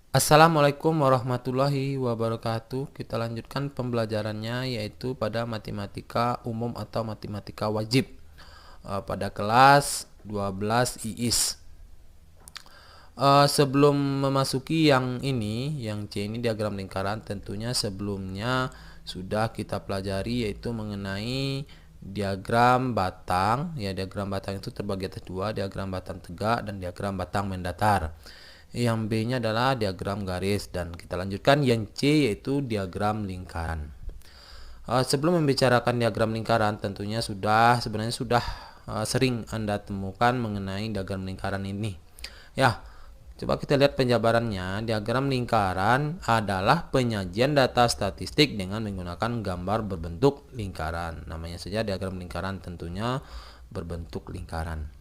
Assalamualaikum warahmatullahi wabarakatuh. Kita lanjutkan pembelajarannya yaitu pada matematika umum atau matematika wajib pada kelas 12 IIS. Sebelum memasuki yang ini, yang C ini diagram lingkaran, tentunya sebelumnya sudah kita pelajari yaitu mengenai diagram batang. Ya, diagram batang itu terbagi atas dua, diagram batang tegak dan diagram batang mendatar. Yang B-nya adalah diagram garis, dan kita lanjutkan yang C yaitu diagram lingkaran. Sebelum membicarakan diagram lingkaran, tentunya sebenarnya sudah sering Anda temukan mengenai diagram lingkaran ini. Ya, coba kita lihat penjabarannya. Diagram lingkaran adalah penyajian data statistik dengan menggunakan gambar berbentuk lingkaran. Namanya saja diagram lingkaran, tentunya berbentuk lingkaran.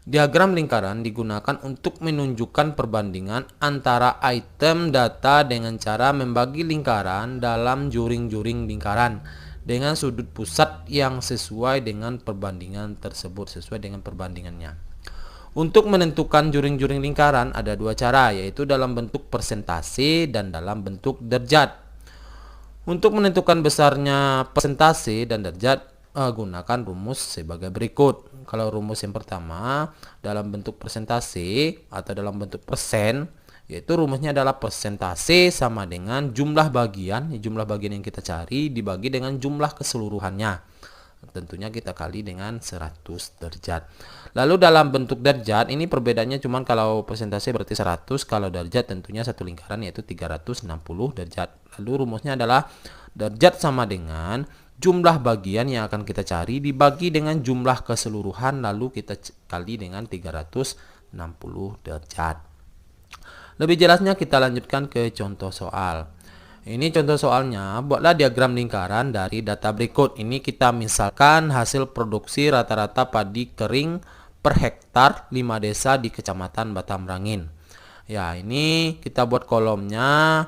Diagram lingkaran digunakan untuk menunjukkan perbandingan antara item data dengan cara membagi lingkaran dalam juring-juring lingkaran dengan sudut pusat yang sesuai dengan perbandingan tersebut, sesuai dengan perbandingannya. Untuk menentukan juring-juring lingkaran ada dua cara, yaitu dalam bentuk persentase dan dalam bentuk derajat. Untuk menentukan besarnya persentase dan derajat, gunakan rumus sebagai berikut. Kalau rumus yang pertama dalam bentuk persentase atau dalam bentuk persen, yaitu rumusnya adalah persentase sama dengan jumlah bagian yang kita cari dibagi dengan jumlah keseluruhannya. Tentunya kita kali dengan 100 derajat. Lalu dalam bentuk derajat ini perbedaannya cuma kalau persentase berarti 100, kalau derajat tentunya satu lingkaran yaitu 360 derajat. Lalu rumusnya adalah derajat sama dengan jumlah bagian yang akan kita cari dibagi dengan jumlah keseluruhan, lalu kita kali dengan 360 derajat. Lebih jelasnya kita lanjutkan ke contoh soal. Ini contoh soalnya, buatlah diagram lingkaran dari data berikut. Ini kita misalkan hasil produksi rata-rata padi kering per hektar 5 desa di Kecamatan Batamrangin. Ya, ini kita buat kolomnya.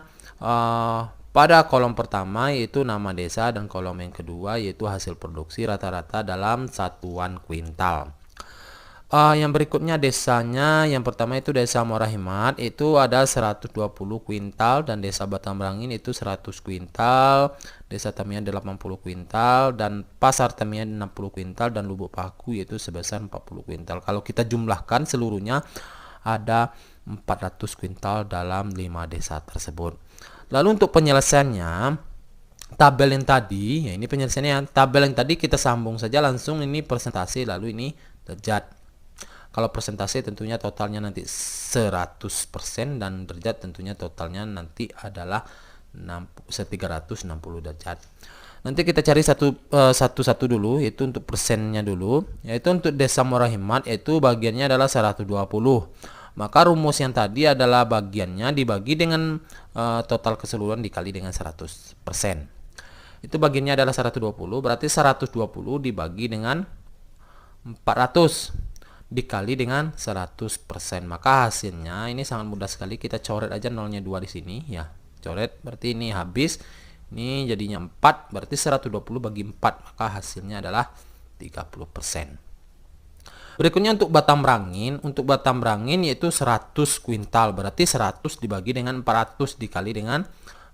Pada kolom pertama yaitu nama desa, dan kolom yang kedua yaitu hasil produksi rata-rata dalam satuan kuintal. Yang berikutnya desanya, yang pertama itu desa Morahimat, itu ada 120 kuintal, dan desa Batamrangin itu 100 kuintal, desa Tamiya 80 kuintal, dan pasar Tamiya 60 kuintal, dan Lubuk Paku yaitu sebesar 40 kuintal. Kalau kita jumlahkan seluruhnya ada 400 kuintal dalam 5 desa tersebut. Lalu untuk penyelesaiannya, tabel yang tadi, ya ini penyelesaiannya, tabel yang tadi kita sambung saja langsung, ini persentase lalu ini derajat. Kalau persentase tentunya totalnya nanti 100%, dan derajat tentunya totalnya nanti adalah 360 derajat. Nanti kita cari satu-satu dulu, yaitu untuk persennya dulu. Yaitu untuk desa Morahimat yaitu bagiannya adalah 120. Maka rumus yang tadi adalah bagiannya dibagi dengan total keseluruhan dikali dengan 100%. Itu bagiannya adalah 120, berarti 120 dibagi dengan 400 dikali dengan 100%. Maka hasilnya ini sangat mudah sekali, kita coret aja nolnya 2 di sini ya. Coret, berarti ini habis. Ini jadinya 4, berarti 120 bagi 4, maka hasilnya adalah 30%. Berikutnya untuk Batamrangin yaitu 100 kuintal, berarti 100 dibagi dengan 400 dikali dengan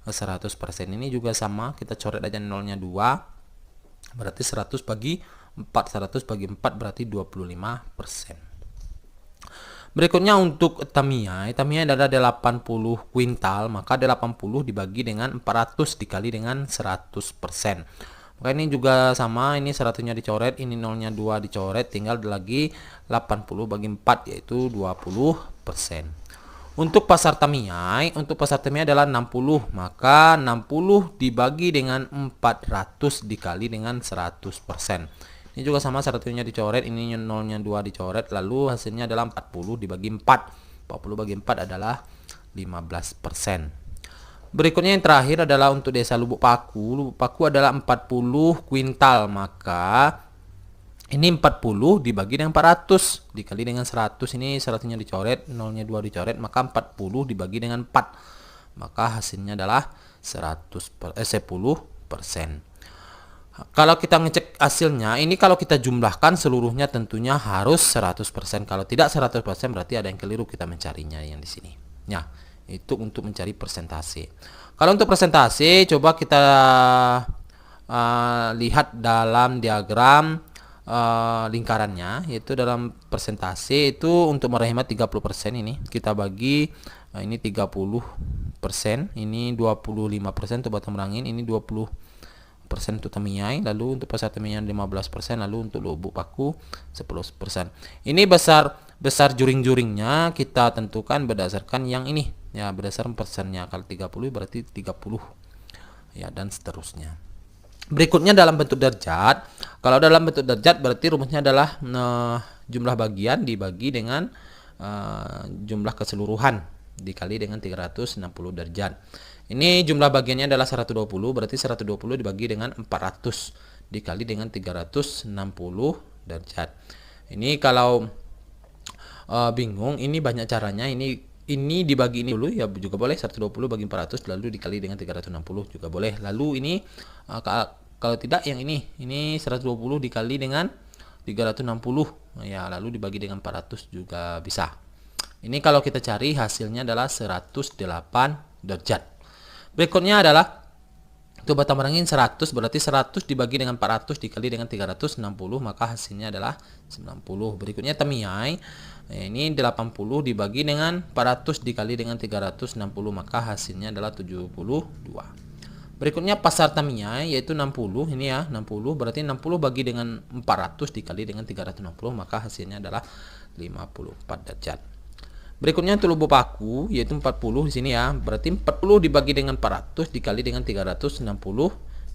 100%. Ini juga sama, kita coret aja nolnya 2, berarti 100 bagi 4, 100 bagi 4 berarti 25%. Berikutnya untuk Tamiya adalah 80 kuintal, maka 80 dibagi dengan 400 dikali dengan 100%. Maka ini juga sama, ini 100-nya dicoret, ini nolnya 2 dicoret, tinggal lagi 80 bagi 4 yaitu 20%. Untuk pasar Tamiya adalah 60, maka 60 dibagi dengan 400 dikali dengan 100%. Ini juga sama, 100-nya dicoret, ini nolnya 2 dicoret, lalu hasilnya adalah 40 dibagi 4. 40 bagi 4 adalah 15%. Berikutnya yang terakhir adalah untuk desa Lubuk Paku. Lubuk Paku adalah 40 kuintal, maka ini 40 dibagi dengan 400 dikali dengan 100. Ini 100-nya dicoret, nolnya 2 dicoret, maka 40 dibagi dengan 4. Maka hasilnya adalah 10%. Kalau kita ngecek hasilnya, ini kalau kita jumlahkan seluruhnya tentunya harus 100%. Kalau tidak 100% berarti ada yang keliru kita mencarinya yang di sini. Ya, Itu untuk mencari persentase. Kalau untuk persentase, coba kita lihat dalam diagram lingkarannya, yaitu dalam persentase itu untuk menghemat 30% ini kita bagi ini 30%, ini 25% untuk batang merangin, ini 20% untuk tamiai, lalu untuk pasar tamiai 15%, lalu untuk lubuk paku 10%. Ini besar juring-juringnya kita tentukan berdasarkan yang ini ya, berdasarkan persennya. Kalau 30 berarti 30 ya, dan seterusnya. Berikutnya dalam bentuk derajat. Kalau dalam bentuk derajat berarti rumusnya adalah jumlah bagian dibagi dengan jumlah keseluruhan dikali dengan 360 derajat. Ini jumlah bagiannya adalah 120, berarti 120 dibagi dengan 400 dikali dengan 360 derajat. Ini kalau bingung, ini banyak caranya. Ini dibagi ini dulu ya juga boleh, 120 bagi 400 lalu dikali dengan 360 juga boleh. Lalu ini kalau tidak yang ini 120 dikali dengan 360 ya, lalu dibagi dengan 400 juga bisa. Ini kalau kita cari hasilnya adalah 108 derajat. Berikutnya adalah untuk batang merangin 100, berarti 100 dibagi dengan 400 dikali dengan 360, maka hasilnya adalah 90. Berikutnya tamiai, ini 80 dibagi dengan 400 dikali dengan 360, maka hasilnya adalah 72. Berikutnya pasar tamiai yaitu 60, ini ya 60, berarti 60 bagi dengan 400 dikali dengan 360, maka hasilnya adalah 54 derajat. Berikutnya untuk lubuk paku yaitu 40 di sini ya, berarti 40 dibagi dengan 400 dikali dengan 360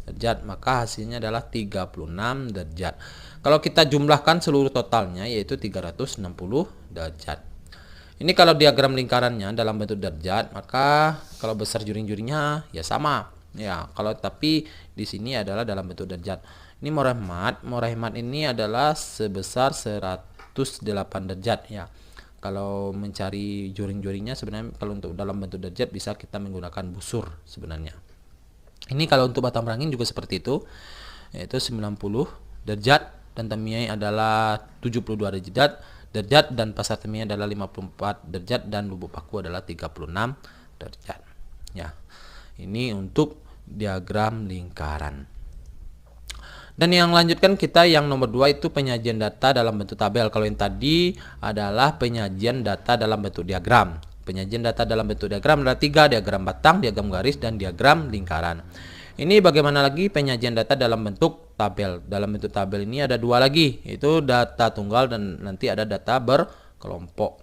derajat, maka hasilnya adalah 36 derajat. Kalau kita jumlahkan seluruh totalnya yaitu 360 derajat. Ini kalau diagram lingkarannya dalam bentuk derajat, maka kalau besar juring-juringnya ya sama. Ya, kalau tapi di sini adalah dalam bentuk derajat. Ini mau hemat ini adalah sebesar 108 derajat ya. Kalau mencari juring-juringnya sebenarnya kalau untuk dalam bentuk derajat bisa kita menggunakan busur sebenarnya. Ini kalau untuk batang merangin juga seperti itu, yaitu 90 derajat dan tamiai adalah 72 derajat dan pasar tamiai adalah 54 derajat dan lubuk paku adalah 36 derajat. Ya. Ini untuk diagram lingkaran. Dan yang lanjutkan kita yang nomor 2 itu penyajian data dalam bentuk tabel. Kalau yang tadi adalah penyajian data dalam bentuk diagram. Penyajian data dalam bentuk diagram adalah 3, diagram batang, diagram garis, dan diagram lingkaran. Ini bagaimana lagi penyajian data dalam bentuk tabel. Dalam bentuk tabel ini ada 2 lagi, yaitu data tunggal dan nanti ada data berkelompok.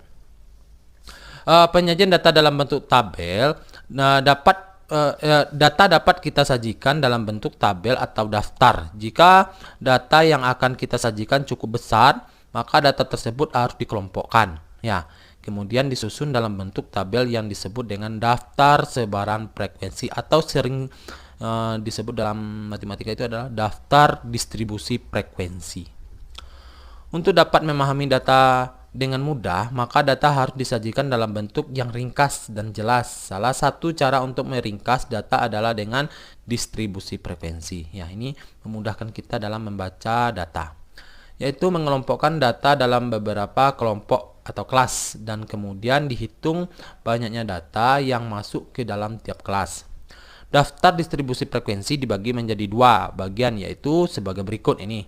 Penyajian data dalam bentuk tabel data dapat kita sajikan dalam bentuk tabel atau daftar. Jika data yang akan kita sajikan cukup besar, maka data tersebut harus dikelompokkan ya. Kemudian disusun dalam bentuk tabel yang disebut dengan daftar sebaran frekuensi atau sering disebut dalam matematika itu adalah daftar distribusi frekuensi. Untuk dapat memahami data dengan mudah, maka data harus disajikan dalam bentuk yang ringkas dan jelas. Salah satu cara untuk meringkas data adalah dengan distribusi frekuensi. Ya, ini memudahkan kita dalam membaca data, yaitu mengelompokkan data dalam beberapa kelompok atau kelas dan kemudian dihitung banyaknya data yang masuk ke dalam tiap kelas. Daftar distribusi frekuensi dibagi menjadi 2 bagian, yaitu sebagai berikut ini.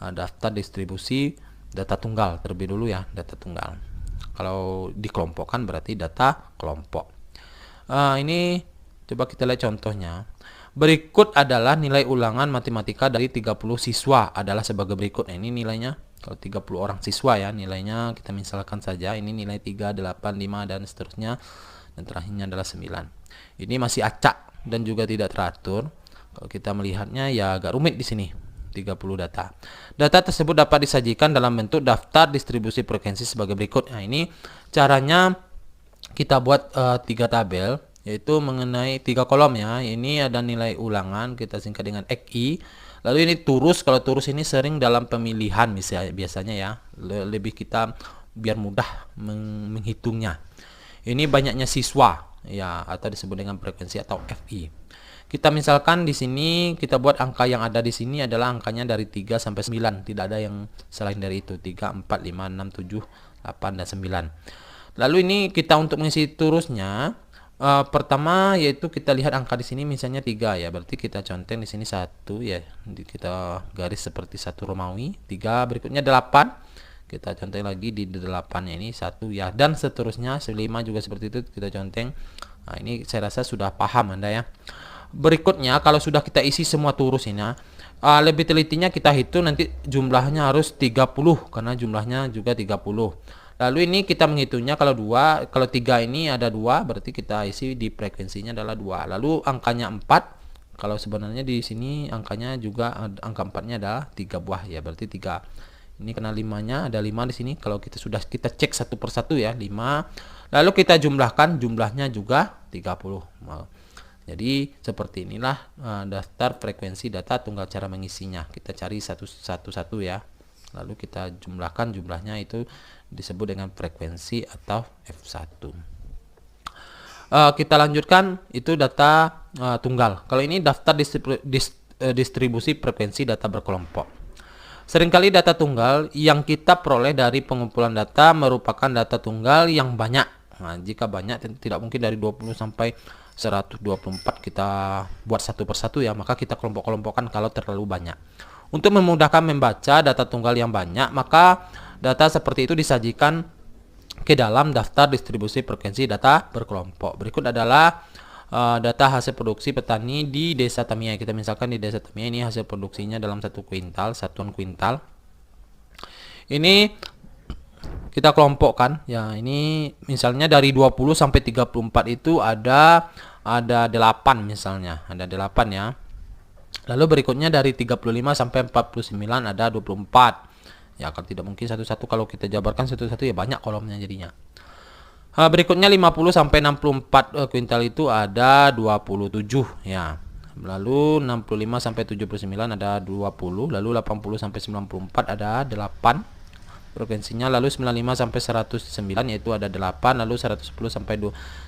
Daftar distribusi data tunggal terlebih dulu ya, data tunggal. Kalau dikelompokkan berarti data kelompok. Ini coba kita lihat contohnya. Berikut adalah nilai ulangan matematika dari 30 siswa adalah sebagai berikut. Ini nilainya kalau 30 orang siswa ya, nilainya kita misalkan saja ini nilai 3, 8, 5 dan seterusnya, dan terakhirnya adalah 9. Ini masih acak dan juga tidak teratur. Kalau kita melihatnya ya agak rumit di sini. 30 data. Data tersebut dapat disajikan dalam bentuk daftar distribusi frekuensi sebagai berikut. Nah, ini caranya kita buat 3 tabel, yaitu mengenai 3 kolom ya. Ini ada nilai ulangan, kita singkat dengan XI. Lalu ini turus, kalau turus ini sering dalam pemilihan biasanya ya. Lebih kita biar mudah menghitungnya. Ini banyaknya siswa ya, atau disebut dengan frekuensi atau FI. Kita misalkan di sini kita buat angka yang ada di sini adalah angkanya dari 3 sampai 9. Tidak ada yang selain dari itu. 3, 4, 5, 6, 7, 8 dan 9. Lalu ini kita untuk mengisi turusnya Pertama yaitu kita lihat angka di sini misalnya 3 ya, berarti kita conteng di sini 1 ya, kita garis seperti satu Romawi. 3, berikutnya 8, kita conteng lagi di 8 ini 1 ya, dan seterusnya. 5 juga seperti itu, kita conteng. Nah, ini saya rasa sudah paham Anda ya. Berikutnya kalau sudah kita isi semua turus ini, lebih telitinya kita hitung nanti jumlahnya harus 30 karena jumlahnya juga 30. Lalu ini kita menghitungnya kalau 3 ini ada 2, berarti kita isi di frekuensinya adalah 2. Lalu angkanya 4, kalau sebenarnya di sini angkanya juga angka 4-nya adalah 3 buah ya, berarti 3. Ini kena 5-nya, ada 5 di sini. Kalau kita cek satu persatu ya, 5. Lalu kita jumlahkan, jumlahnya juga 30. Jadi seperti inilah daftar frekuensi data tunggal cara mengisinya. Kita cari satu ya. Lalu kita jumlahkan, jumlahnya itu disebut dengan frekuensi atau F1. Kita lanjutkan, itu data tunggal. Kalau ini daftar distribusi frekuensi data berkelompok. Seringkali data tunggal yang kita peroleh dari pengumpulan data merupakan data tunggal yang banyak. Nah, jika banyak, tidak mungkin dari 20 sampai 124 kita buat satu persatu ya, maka kita kelompok-kelompokkan kalau terlalu banyak. Untuk memudahkan membaca data tunggal yang banyak, maka data seperti itu disajikan ke dalam daftar distribusi frekuensi data berkelompok. Berikut adalah data hasil produksi petani di Desa Tamiya. Kita misalkan di Desa Tamiya ini hasil produksinya dalam 1 kuintal, satuan kuintal. Ini kita kelompokkan ya, ini misalnya dari 20 sampai 34 itu ada 8 misalnya, ada 8 ya. Lalu berikutnya dari 35 sampai 49 ada 24. Ya, kalau tidak mungkin satu-satu, kalau kita jabarkan satu-satu ya banyak kolomnya jadinya. Berikutnya 50 sampai 64 kuintal itu ada 27 ya. Lalu 65 sampai 79 ada 20, lalu 80 sampai 94 ada 8 frekuensinya, lalu 95 sampai 109 yaitu ada 8, lalu 110 sampai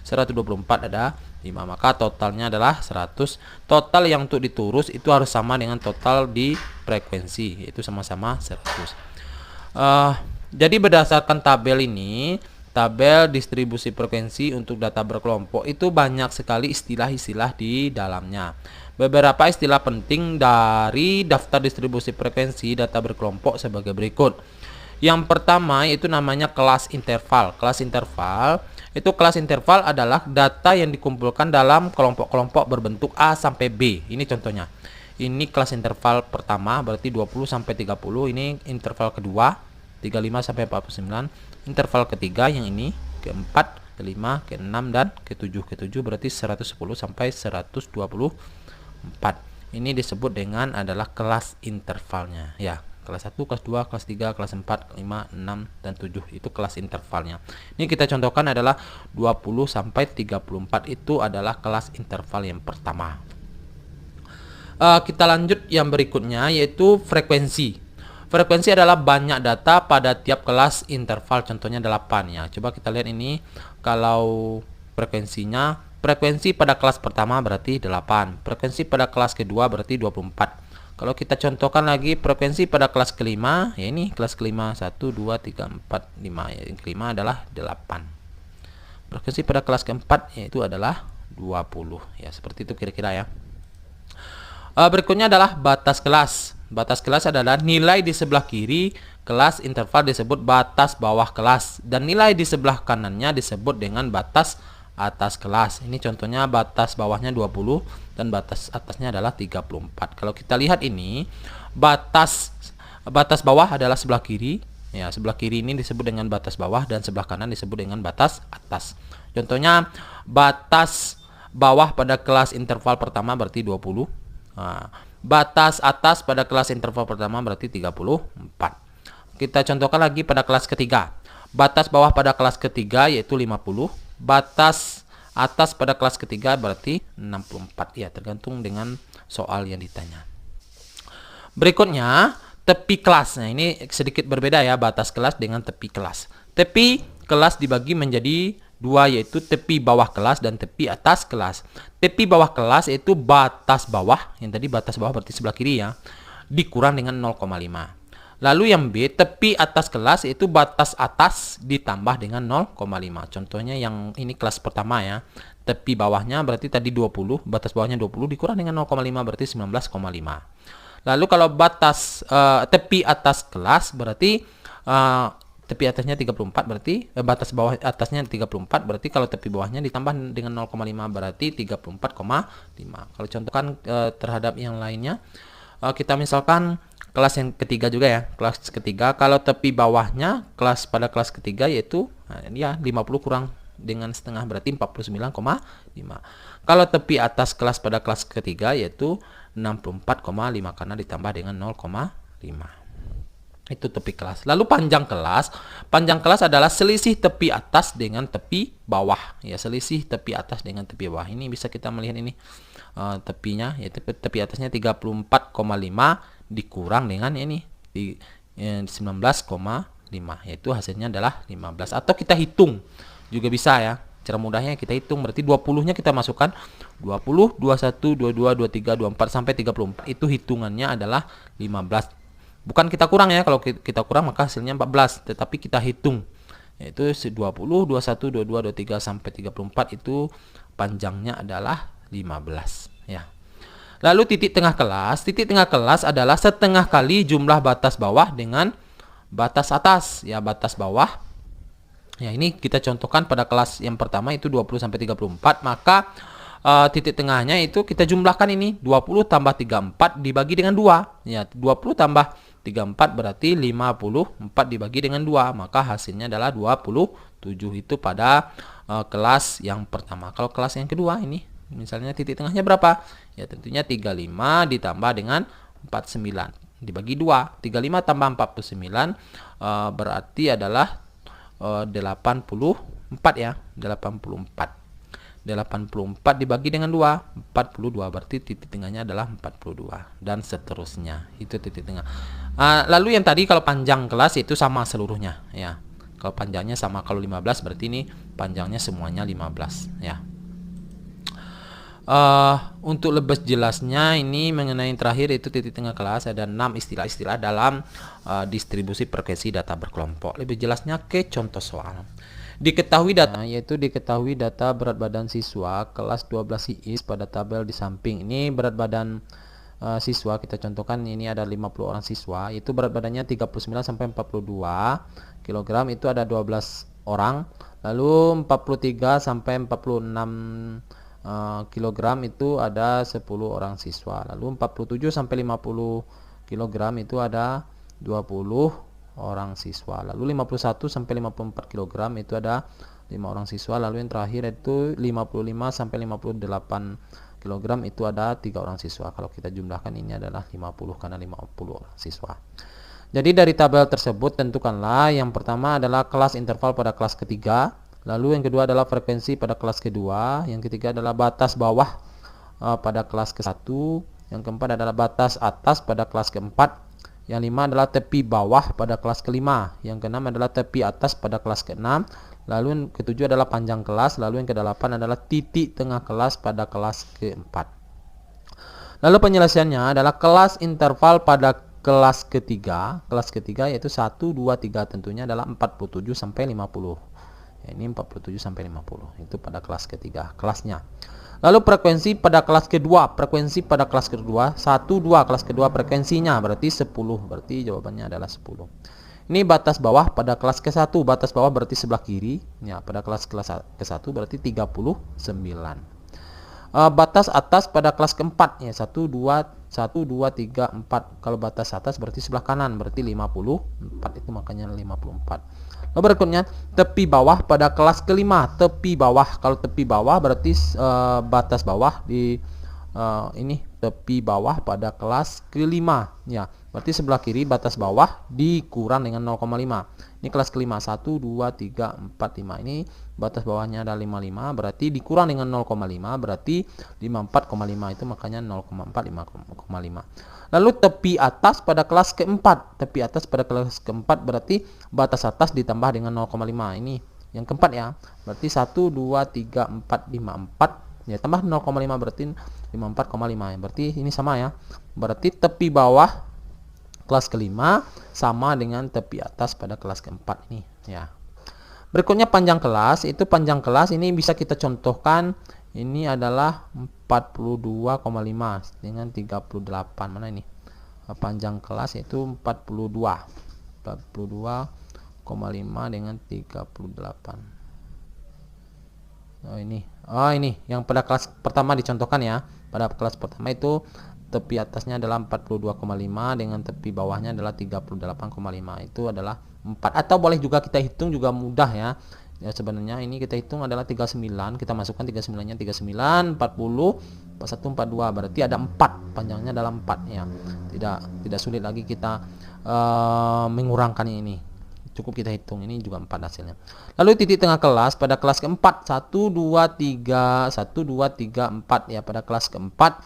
124 ada 5. Maka totalnya adalah 100. Total yang untuk diturus itu harus sama dengan total di frekuensi, yaitu sama-sama 100. Jadi berdasarkan tabel ini, tabel distribusi frekuensi untuk data berkelompok itu banyak sekali istilah-istilah di dalamnya. Beberapa istilah penting dari daftar distribusi frekuensi data berkelompok sebagai berikut. Yang pertama yaitu namanya kelas interval. Kelas interval adalah data yang dikumpulkan dalam kelompok-kelompok berbentuk A sampai B. Ini contohnya. Ini kelas interval pertama, berarti 20 sampai 30. Ini interval kedua, 35 sampai 49. Interval ketiga yang ini, keempat, kelima, keenam, dan ketujuh. Ketujuh berarti 110 sampai 124. Ini disebut dengan adalah kelas intervalnya ya. Kelas 1, kelas 2, kelas 3, kelas 4, 5, 6, dan 7 itu kelas intervalnya. Ini kita contohkan adalah 20 sampai 34 itu adalah kelas interval yang pertama. Kita lanjut yang berikutnya yaitu frekuensi. Frekuensi adalah banyak data pada tiap kelas interval, contohnya 8 ya. Coba kita lihat ini, kalau frekuensinya, frekuensi pada kelas pertama berarti 8, frekuensi pada kelas kedua berarti 24. Kalau kita contohkan lagi frekuensi pada kelas kelima, ya ini kelas kelima 1, 2, 3, 4, 5 ya. Yang kelima adalah 8. Frekuensi pada kelas keempat yaitu adalah 20 ya, seperti itu kira-kira ya. Berikutnya adalah batas kelas. Batas kelas adalah nilai di sebelah kiri kelas interval disebut batas bawah kelas, dan nilai di sebelah kanannya disebut dengan batas atas kelas. Ini contohnya batas bawahnya 20 dan batas atasnya adalah 34. Kalau kita lihat ini, batas bawah adalah sebelah kiri. Ya, sebelah kiri ini disebut dengan batas bawah dan sebelah kanan disebut dengan batas atas. Contohnya batas bawah pada kelas interval pertama berarti 20. Nah, batas atas pada kelas interval pertama berarti 34. Kita contohkan lagi pada kelas ketiga. Batas bawah pada kelas ketiga yaitu 50. Batas atas pada kelas ketiga berarti 64 ya, tergantung dengan soal yang ditanya. Berikutnya tepi kelas. Nah, ini sedikit berbeda ya, batas kelas dengan tepi kelas. Tepi kelas dibagi menjadi dua, yaitu tepi bawah kelas dan tepi atas kelas. Tepi bawah kelas yaitu batas bawah, yang tadi batas bawah berarti sebelah kiri ya, dikurang dengan 0,5. Lalu yang B, tepi atas kelas yaitu batas atas ditambah dengan 0,5. Contohnya yang ini kelas pertama ya. tepi bawahnya berarti tadi 20, batas bawahnya 20 dikurang dengan 0,5 berarti 19,5. Lalu kalau batas tepi atas kelas berarti tepi atasnya 34 berarti batas bawah atasnya 34 berarti kalau tepi bawahnya ditambah dengan 0,5 berarti 34,5. Kalau contohkan terhadap yang lainnya, kita misalkan kelas yang ketiga juga ya, kelas ketiga kalau tepi bawahnya pada kelas ketiga yaitu ya 50 kurang dengan setengah berarti 49,5. Kalau tepi atas kelas pada kelas ketiga yaitu 64,5 karena ditambah dengan 0,5. Itu tepi kelas. Lalu panjang kelas. Panjang kelas adalah selisih tepi atas dengan tepi bawah. Ya, selisih tepi atas dengan tepi bawah. Ini bisa kita melihat ini tepinya, yaitu tepi atasnya 34,5 dikurang dengan ini di 19,5, yaitu hasilnya adalah 15. Atau kita hitung juga bisa ya. Cara mudahnya kita hitung, berarti 20-nya kita masukkan 20, 21, 22, 23, 24 sampai 34. Itu hitungannya adalah 15. Bukan kita kurang ya, kalau kita kurang maka hasilnya 14, tetapi kita hitung yaitu 20, 21, 22, 23 sampai 34 itu panjangnya adalah 15 ya. Lalu titik tengah kelas adalah setengah kali jumlah batas bawah dengan batas atas ya, batas bawah. Ya, ini kita contohkan pada kelas yang pertama itu 20 sampai 34, maka titik tengahnya itu kita jumlahkan ini 20 tambah 34 dibagi dengan 2 ya, 20 tambah 34 berarti 54 dibagi dengan 2, maka hasilnya adalah 27. Itu pada kelas yang pertama. Kalau kelas yang kedua ini misalnya titik tengahnya berapa? Ya tentunya 35 ditambah dengan 49 dibagi 2. 35 tambah 49 berarti adalah 84 ya, 84 dibagi dengan 2, 42 berarti titik tengahnya adalah 42 dan seterusnya. Itu titik tengah. Lalu yang tadi kalau panjang kelas itu sama seluruhnya ya. Kalau panjangnya sama, kalau 15 berarti ini panjangnya semuanya 15 ya. Untuk lebih jelasnya ini mengenai yang terakhir itu titik tengah kelas, ada 6 istilah-istilah dalam distribusi frekuensi data berkelompok. Lebih jelasnya ke contoh soal. Diketahui data, yaitu diketahui data berat badan siswa kelas 12 IIS pada tabel di samping. Ini berat badan siswa, kita contohkan ini ada 50 orang siswa, itu berat badannya 39 sampai 42 kg, itu ada 12 orang. Lalu 43 sampai 46 kg itu ada 10 orang siswa. Lalu 47 sampai 50 kg itu ada 20 orang siswa. Lalu 51 sampai 54 kg itu ada 5 orang siswa. Lalu yang terakhir itu 55 sampai 58 kg itu ada 3 orang siswa. Kalau kita jumlahkan ini adalah 50 karena 50 orang siswa. Jadi dari tabel tersebut tentukanlah yang pertama adalah kelas interval pada kelas ketiga, lalu yang kedua adalah frekuensi pada kelas kedua, yang ketiga adalah batas bawah pada kelas ke-1, yang keempat adalah batas atas pada kelas keempat, yang lima adalah tepi bawah pada kelas kelima, yang keenam adalah tepi atas pada kelas keenam, lalu yang ketujuh adalah panjang kelas, lalu yang kedelapan adalah titik tengah kelas pada kelas keempat. Lalu penyelesaiannya adalah kelas interval pada kelas ketiga yaitu 1, 2, 3 tentunya adalah 47 sampai 50. Ya, ini 47 sampai 50 itu pada kelas ketiga kelasnya. Lalu frekuensi pada kelas kedua, 1, 2 kelas kedua frekuensinya berarti 10, berarti jawabannya adalah 10. Ini batas bawah pada kelas ke-1, batas bawah berarti sebelah kiri ya, pada kelas ke-1 berarti 39. Batas atas pada kelas keempat ya, 1, 2, 3, 4. Kalau batas atas berarti sebelah kanan berarti 54, itu makanya 54. Lalu berikutnya tepi bawah pada kelas kelima, tepi bawah. Kalau tepi bawah berarti batas bawah di ini tepi bawah pada kelas kelima ya, berarti sebelah kiri batas bawah dikurang dengan 0,5. Ini kelas kelima, 1, 2, 3, 4, 5. Ini batas bawahnya ada 55 berarti dikurang dengan 0,5 berarti 54,5, itu makanya 0,4 5,5. Lalu tepi atas pada kelas keempat, berarti batas atas ditambah dengan 0,5. Ini yang keempat ya, berarti 1, 2, 3, 4, 5, 4 ya, tambah 0,5 berarti 54,5 ya. Berarti ini sama ya, berarti tepi bawah kelas kelima sama dengan tepi atas pada kelas keempat ini ya. Berikutnya panjang kelas, itu panjang kelas ini bisa kita contohkan, ini adalah 42,5 dengan 38. Mana ini? Panjang kelas yaitu 42,5 dengan 38. ini yang pada kelas pertama dicontohkan ya. Pada kelas pertama itu tepi atasnya adalah 42,5 dengan tepi bawahnya adalah 38,5. Itu adalah 4. Atau boleh juga kita hitung juga mudah ya. Ya sebenarnya ini kita hitung adalah 39, kita masukkan 39-nya 39, 40, 41, 42, berarti ada 4, panjangnya adalah 4 ya. Tidak sulit lagi kita mengurangkan ini. Cukup kita hitung, ini juga 4 hasilnya. Lalu titik tengah kelas pada kelas keempat, 1 2 3 4 ya. Pada kelas keempat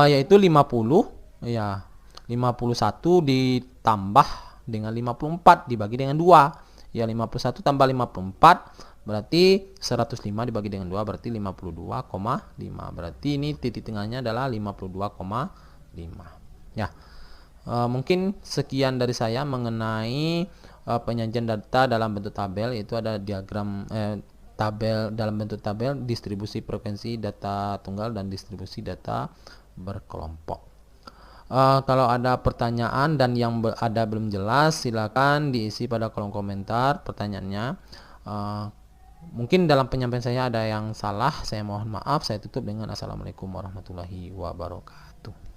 yaitu 50 ya. 51 ditambah dengan 54 dibagi dengan 2 ya. 51 tambah 54 berarti 105 dibagi dengan 2 berarti 52,5. Berarti ini titik tengahnya adalah 52,5 ya. Mungkin sekian dari saya mengenai penyajian data dalam bentuk tabel, yaitu ada diagram tabel dalam bentuk tabel, distribusi frekuensi data tunggal dan distribusi data berkelompok. Kalau ada pertanyaan dan yang ada belum jelas, silakan diisi pada kolom komentar pertanyaannya. Mungkin dalam penyampaian saya ada yang salah, saya mohon maaf. Saya tutup dengan assalamualaikum warahmatullahi wabarakatuh.